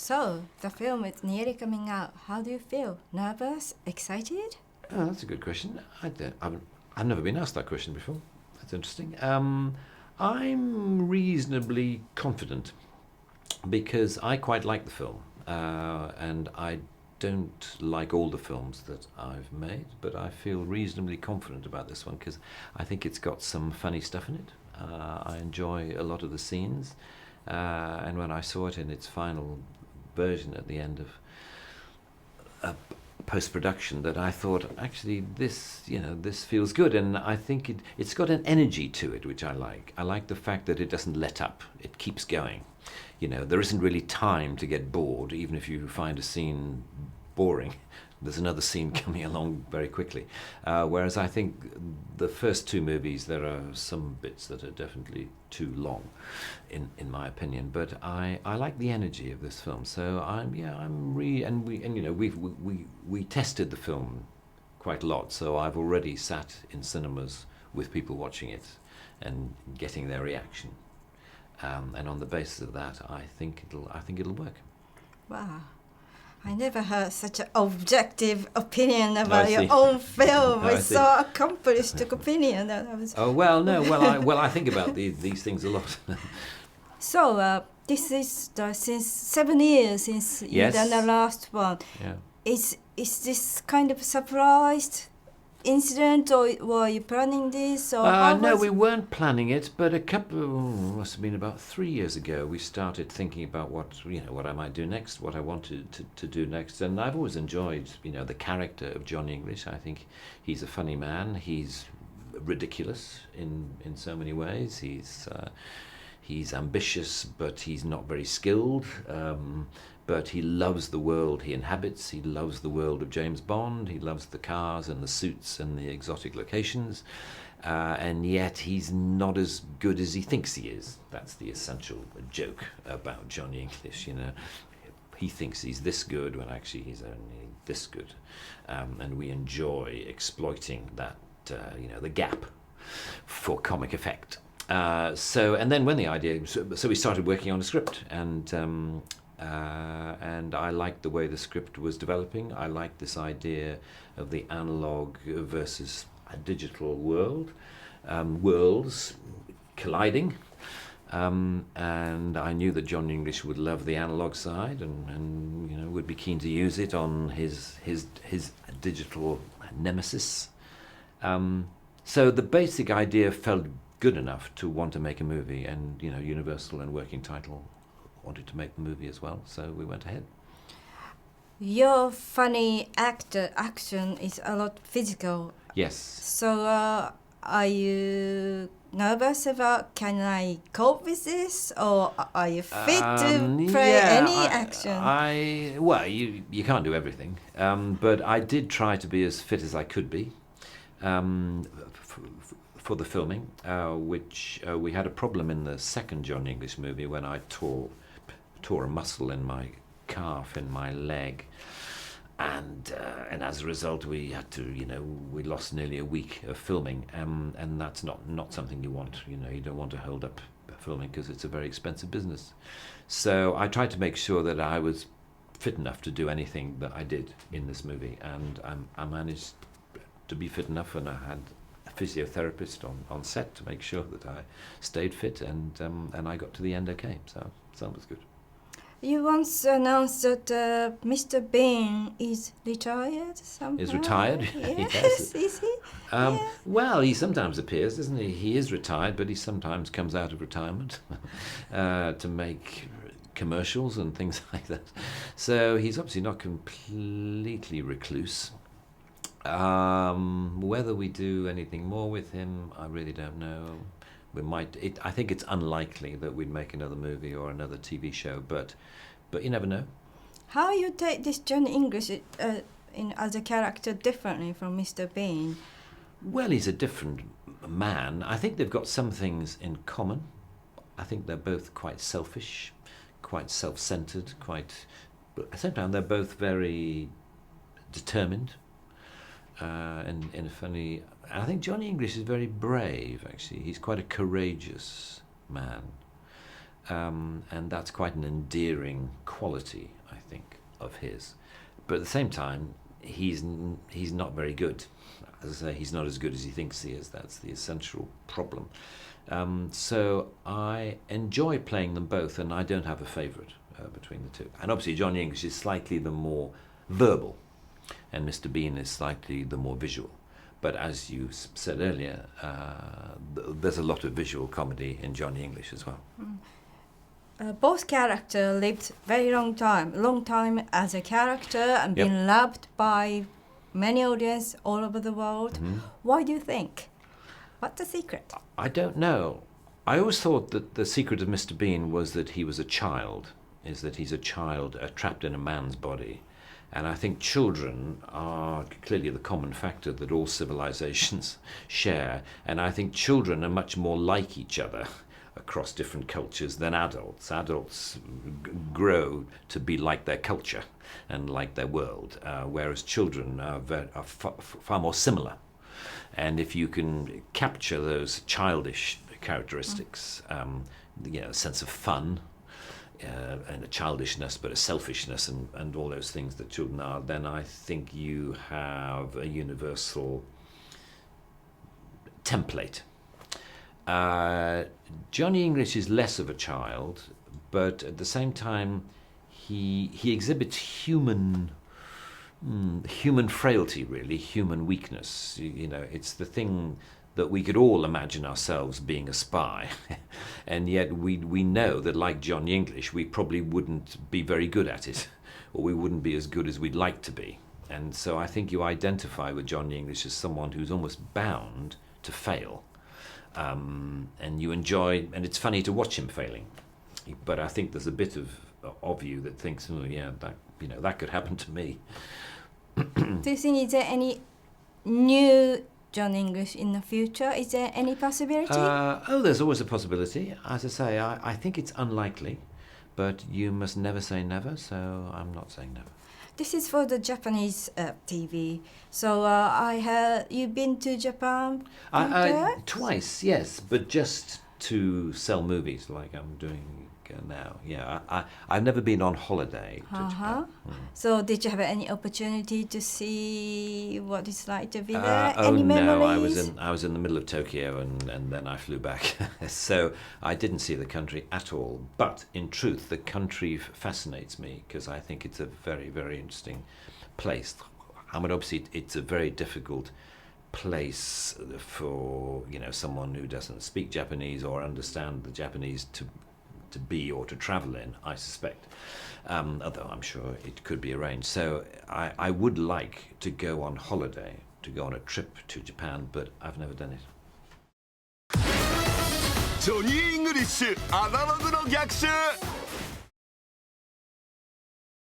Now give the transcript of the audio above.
So, the film is nearly coming out. How do you feel? Nervous? Excited? Oh, that's a good question. I've never been asked that question before. That's interesting. I'm reasonably confident because I quite like the film, and I don't like all the films that I've made, but I feel reasonably confident about this one because I think it's got some funny stuff in it. I enjoy a lot of the scenes, and when I saw it in its final version at the end of post-production, that I thought, actually, this feels good, and I think it's got an energy to it which I like. I like the fact that it doesn't let up; it keeps going. There isn't really time to get bored, even if you find a scene boring. There's another scene coming along very quickly. Whereas I think the first two movies, there are some bits that are definitely too long, in my opinion. But I like the energy of this film. So we tested the film quite a lot. So I've already sat in cinemas with people watching it and getting their reaction. And on the basis of that, I think it'll work. Wow. I never heard such an objective opinion about your own film. It's so accomplished opinion. Oh well, no, I think about these things a lot. So this is since 7 years since you done the last one. Yeah. Is this kind of surprised incident, or were you planning this? Or no, we weren't planning it, but must have been about 3 years ago, we started thinking about what I might do next, what I wanted to do next. And I've always enjoyed, the character of John English. I think he's a funny man. He's ridiculous in so many ways. He's ambitious, but he's not very skilled. But he loves the world he inhabits. He loves the world of James Bond. He loves the cars and the suits and the exotic locations. And yet he's not as good as he thinks he is. That's the essential joke about Johnny English. He thinks he's this good when actually he's only this good. And we enjoy exploiting that, the gap for comic effect. And then when the idea, so we started working on a script, and I liked the way the script was developing. I liked this idea of the analog versus a digital worlds colliding. And I knew that John English would love the analog side, and would be keen to use it on his digital nemesis. So the basic idea felt good enough to want to make a movie, and Universal and Working Title wanted to make the movie as well, so we went ahead. Your funny action is a lot physical. Yes. So are you nervous about, can I cope with this, or are you fit to play any action? You can't do everything, but I did try to be as fit as I could be for the filming, which we had a problem in the second John English movie when I tore a muscle in my calf, in my leg, and as a result we had to, we lost nearly a week of filming, and that's not something you want. You don't want to hold up filming because it's a very expensive business. So I tried to make sure that I was fit enough to do anything that I did in this movie, and I managed to be fit enough, and I had a physiotherapist on set to make sure that I stayed fit, and I got to the end okay, so that was good. You once announced that Mr. Bean is retired somehow. Is retired? Yes, is he? Well, he sometimes appears, doesn't he? He is retired, but he sometimes comes out of retirement to make commercials and things like that. So he's obviously not completely recluse. Whether we do anything more with him, I really don't know. We might. I think it's unlikely that we'd make another movie or another TV show, but you never know. How you take this John English as a character differently from Mr. Bean? Well, he's a different man. I think they've got some things in common. I think they're both quite selfish, quite self-centered, but at the same time they're both very determined. In a funny, I think Johnny English is very brave. Actually, he's quite a courageous man, and that's quite an endearing quality, I think, of his. But at the same time, he's not very good. As I say, he's not as good as he thinks he is. That's the essential problem. So I enjoy playing them both, and I don't have a favourite between the two. And obviously Johnny English is slightly the more verbal, and Mr. Bean is slightly the more visual. But as you said earlier, there's a lot of visual comedy in Johnny English as well. Both characters lived very long time as a character and been loved by many audience all over the world. Why do you think? What's the secret? I don't know. I always thought that the secret of Mr. Bean was that he was a child, is that he's a child trapped in a man's body. And I think children are clearly the common factor that all civilizations share. And I think children are much more like each other across different cultures than adults. Adults grow to be like their culture and like their world, whereas children are far more similar. And if you can capture those childish characteristics, a sense of fun, and a childishness, but a selfishness and all those things that children are, then I think you have a universal template. Johnny English is less of a child, but at the same time, he exhibits human frailty, really, human weakness. It's the thing that we could all imagine ourselves being a spy, and yet we know that, like Johnny English, we probably wouldn't be very good at it, or we wouldn't be as good as we'd like to be. And so I think you identify with Johnny English as someone who's almost bound to fail, and you enjoy, and it's funny to watch him failing. But I think there's a bit of you that thinks, oh yeah, that could happen to me. Do you think is there any new John English in the future? Is there any possibility? There's always a possibility. As I say, I think it's unlikely, but you must never say never, so I'm not saying never. This is for the Japanese TV. So I heard you've been to Japan? Twice, yes, but just to sell movies like I'm doing now. Yeah, I've never been on holiday to Japan. So did you have any opportunity to see what it's like to be there? Any memories? No, I was in the middle of Tokyo and then I flew back. So I didn't see the country at all. But in truth, the country fascinates me because I think it's a very, very interesting place. I mean, obviously, it's a very difficult place for someone who doesn't speak Japanese or understand the Japanese to be or to travel in, I suspect, although I'm sure it could be arranged. So I would like to go on holiday, to go on a trip to Japan, but I've never done it. ジョニー・イングリッシュアナログの逆襲